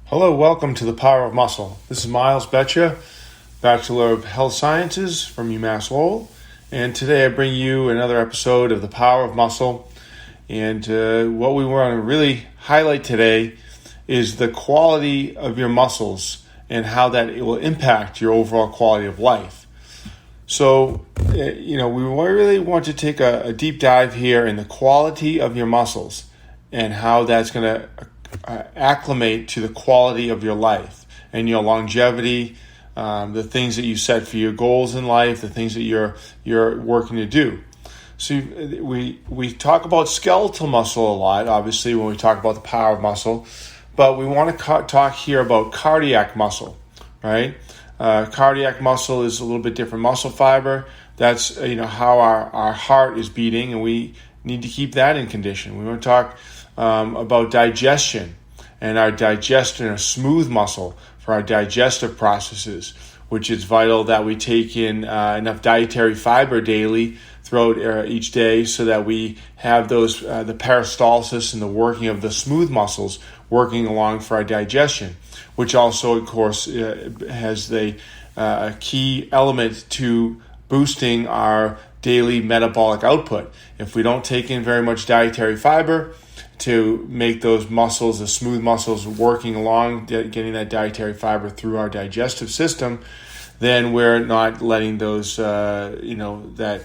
Hello, welcome to the Power of Muscle. This is Miles Betcha, Bachelor of Health Sciences from UMass Lowell, and today I bring you another episode of the Power of Muscle. And what we want to really highlight today is the quality of your muscles and how that it will impact your overall quality of life. So, we really want to take a deep dive here in the quality of your muscles and how that's going to acclimate to the quality of your life and your longevity, the things that you set for your goals in life, the things that you're working to do. So we talk about skeletal muscle a lot, obviously, when we talk about the power of muscle, but we want to talk here about cardiac muscle, right? Cardiac muscle is a little bit different muscle fiber. That's how our heart is beating, and we need to keep that in condition. We want to talk about digestion and our digestion, a smooth muscle for our digestive processes, which is vital that we take in enough dietary fiber daily throughout each day so that we have those the peristalsis and the working of the smooth muscles working along for our digestion, which also, of course, has the key element to boosting our daily metabolic output. If we don't take in very much dietary fiber to make those muscles, the smooth muscles, working along, getting that dietary fiber through our digestive system, then we're not letting those, that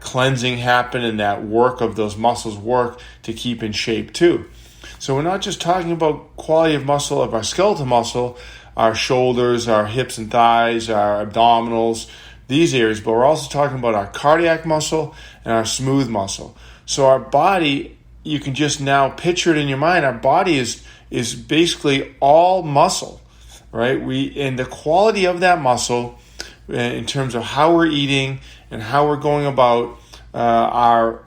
cleansing happen and that work of those muscles work to keep in shape too. So we're not just talking about quality of muscle of our skeletal muscle, our shoulders, our hips and thighs, our abdominals, these areas, but we're also talking about our cardiac muscle and our smooth muscle. So our body, you can just now picture it in your mind, our body is basically all muscle, right? And the quality of that muscle in terms of how we're eating and how we're going about our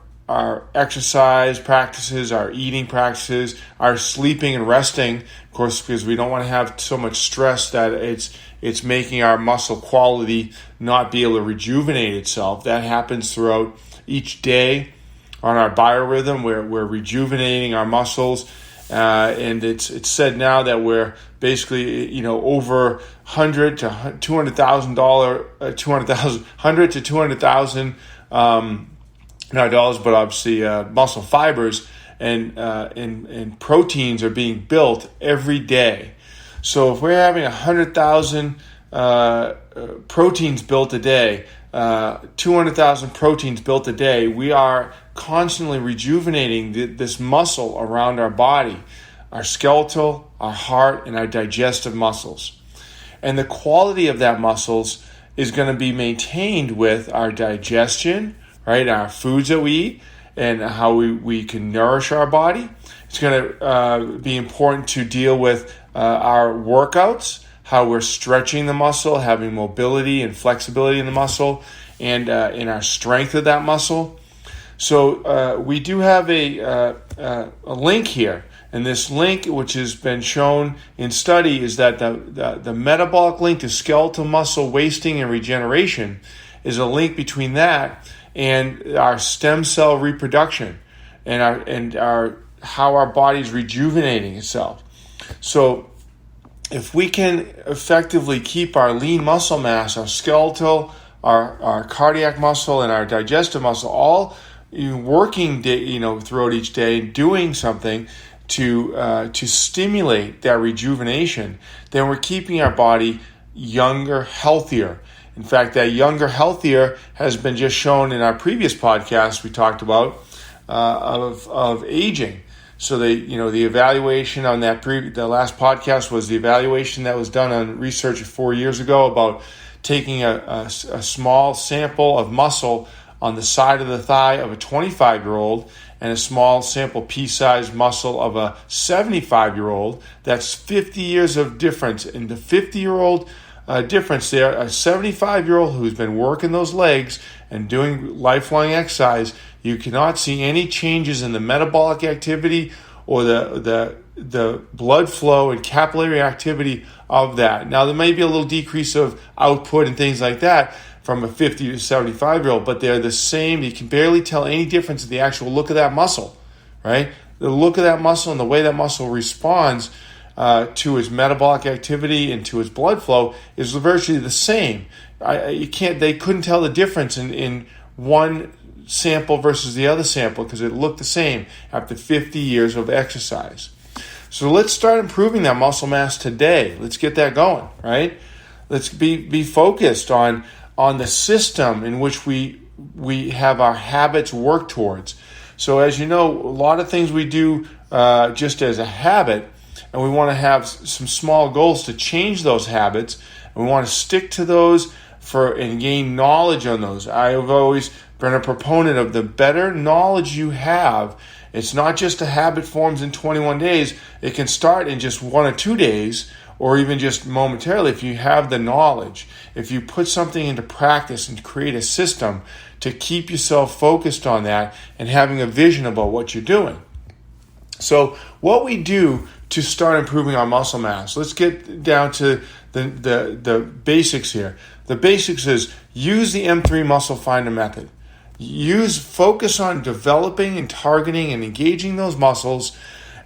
exercise practices, our eating practices, our sleeping and resting, of course, because we don't want to have so much stress that it's making our muscle quality not be able to rejuvenate itself. That happens throughout each day on our biorhythm. We're rejuvenating our muscles, and it's said now that we're basically over $100,000 to $200,000 not dollars, but obviously muscle fibers and proteins are being built every day. So if we're having 100,000 proteins built a day, 200,000 proteins built a day, we are constantly rejuvenating this muscle around our body, our skeletal, our heart, and our digestive muscles. And the quality of that muscles is going to be maintained with our digestion, right? Our foods that we eat and how we can nourish our body. It's going to be important to deal with our workouts, how we're stretching the muscle, having mobility and flexibility in the muscle, and in our strength of that muscle. So we do have a link here, and this link, which has been shown in study, is that the metabolic link to skeletal muscle wasting and regeneration is a link between that and our stem cell reproduction and our how our body's rejuvenating itself. So if we can effectively keep our lean muscle mass, our skeletal, our cardiac muscle, and our digestive muscle all working throughout each day, doing something to stimulate that rejuvenation, then we're keeping our body younger, healthier. In fact, that younger, healthier has been just shown in our previous podcast we talked about of aging. So the evaluation on the last podcast was the evaluation that was done on research 4 years ago about taking a small sample of muscle on the side of the thigh of a 25-year-old and a small sample pea-sized muscle of a 75-year-old. That's 50 years of difference. In the 50-year-old difference there, a 75-year-old who's been working those legs and doing lifelong exercise, you cannot see any changes in the metabolic activity or the blood flow and capillary activity of that. Now, there may be a little decrease of output and things like that from a 50 to 75-year-old, but they're the same. You can barely tell any difference in the actual look of that muscle, right? The look of that muscle and the way that muscle responds to its metabolic activity and to its blood flow is virtually the same. They couldn't tell the difference in one sample versus the other sample because it looked the same after 50 years of exercise. So let's start improving that muscle mass today. Let's get that going, right? Let's be focused on the system in which we have our habits work towards. So as you know, a lot of things we do just as a habit, and we want to have some small goals to change those habits, and we want to stick to those and gain knowledge on those. I have always been a proponent of the better knowledge you have. It's not just a habit forms in 21 days. It can start in just 1 or 2 days, or even just momentarily if you have the knowledge. If you put something into practice and create a system to keep yourself focused on that and having a vision about what you're doing. So what we do to start improving our muscle mass, let's get down to the basics here. The basics is use the M3 Muscle Finder method. Focus on developing and targeting and engaging those muscles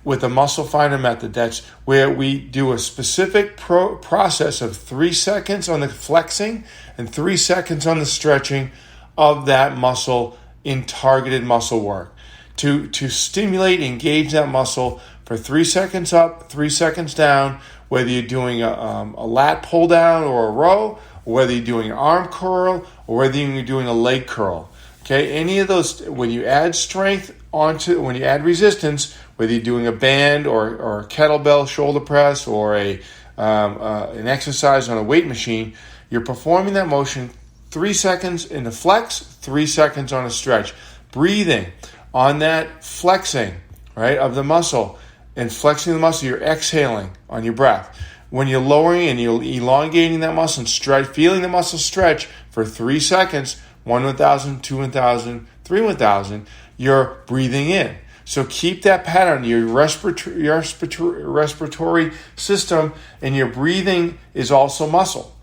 with the Muscle Finder method. That's where we do a specific process of 3 seconds on the flexing and 3 seconds on the stretching of that muscle in targeted muscle work. To stimulate, engage that muscle for 3 seconds up, 3 seconds down, whether you're doing a lat pull down or a row, or whether you're doing an arm curl, or whether you're doing a leg curl. Okay, any of those, when you add strength when you add resistance, whether you're doing a band or a kettlebell shoulder press or an exercise on a weight machine, you're performing that motion 3 seconds in the flex, 3 seconds on a stretch. Breathing on that flexing, right, of the muscle and flexing the muscle, you're exhaling on your breath. When you're lowering and you're elongating that muscle and feeling the muscle stretch for 3 seconds, 1 1,000, 2 1,000, 3 1,000, you're breathing in. So keep that pattern. Your respiratory system and your breathing is also muscle.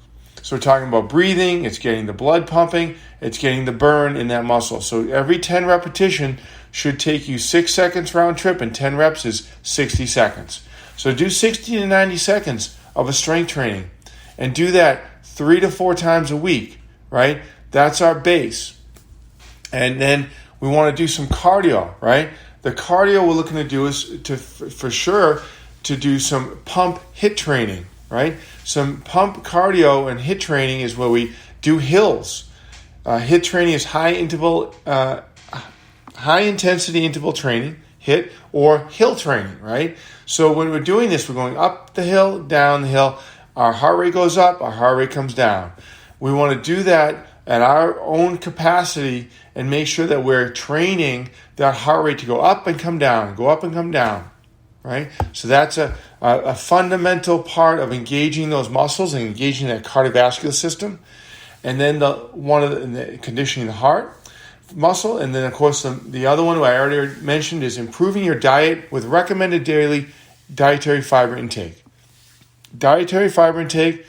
So we're talking about breathing, it's getting the blood pumping, it's getting the burn in that muscle. So every 10 repetition should take you 6 seconds round trip, and 10 reps is 60 seconds. So do 60 to 90 seconds of a strength training and do that 3 to 4 times a week, right? That's our base. And then we want to do some cardio, right? The cardio we're looking to do is for sure to do some pump HIIT training, right? Some pump cardio and HIIT training is where we do hills. HIIT training is high intensity interval training, HIIT, or hill training, right? So when we're doing this, we're going up the hill, down the hill. Our heart rate goes up, our heart rate comes down. We want to do that at our own capacity and make sure that we're training that heart rate to go up and come down, right? So that's a fundamental part of engaging those muscles and engaging that cardiovascular system. And then the conditioning the heart muscle. And then, of course, the other one I already mentioned is improving your diet with recommended daily dietary fiber intake. Dietary fiber intake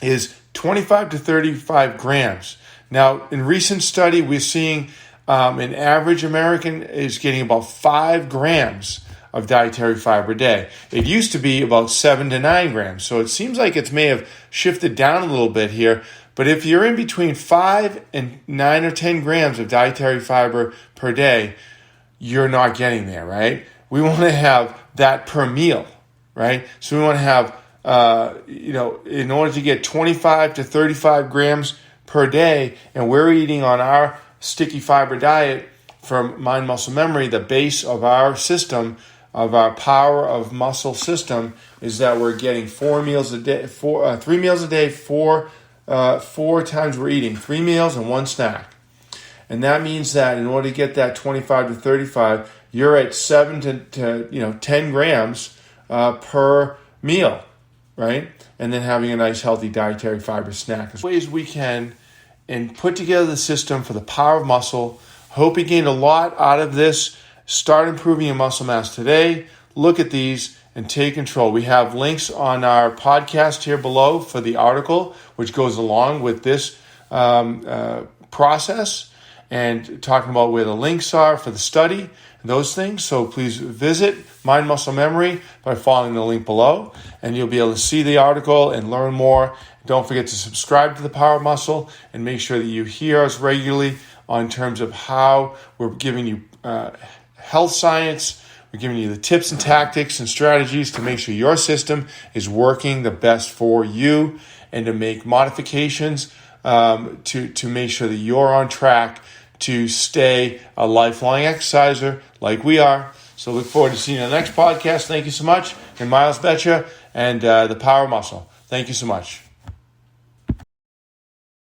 is 25 to 35 grams. Now, in recent study, we're seeing an average American is getting about 5 grams of dietary fiber a day. It used to be about 7 to 9 grams. So it seems like it may have shifted down a little bit here. But if you're in between 5 and 9 or 10 grams of dietary fiber per day, you're not getting there, right? We want to have that per meal, right? So we want to have, in order to get 25 to 35 grams per day, and we're eating on our sticky fiber diet from Mind Muscle Memory, the base of our system, of our power of muscle system, is that we're getting 3 meals a day, 4 times we're eating, 3 meals and 1 snack. And that means that in order to get that 25 to 35, you're at 7 to 10 grams per meal, right? And then having a nice healthy dietary fiber snack. As ways we can and put together the system for the power of muscle. Hope you gained a lot out of this. Start improving your muscle mass today. Look at these and take control. We have links on our podcast here below for the article, which goes along with this process, and talking about where the links are for the study. those things. So please visit Mind Muscle Memory by following the link below, and you'll be able to see the article and learn more. Don't forget to subscribe to The Power of Muscle and make sure that you hear us regularly on terms of how we're giving you health science. We're giving you the tips and tactics and strategies to make sure your system is working the best for you, and to make modifications to make sure that you're on track to stay a lifelong exerciser like we are. So look forward to seeing you on the next podcast. Thank you so much. And Miles Betcha and The Power of Muscle. Thank you so much.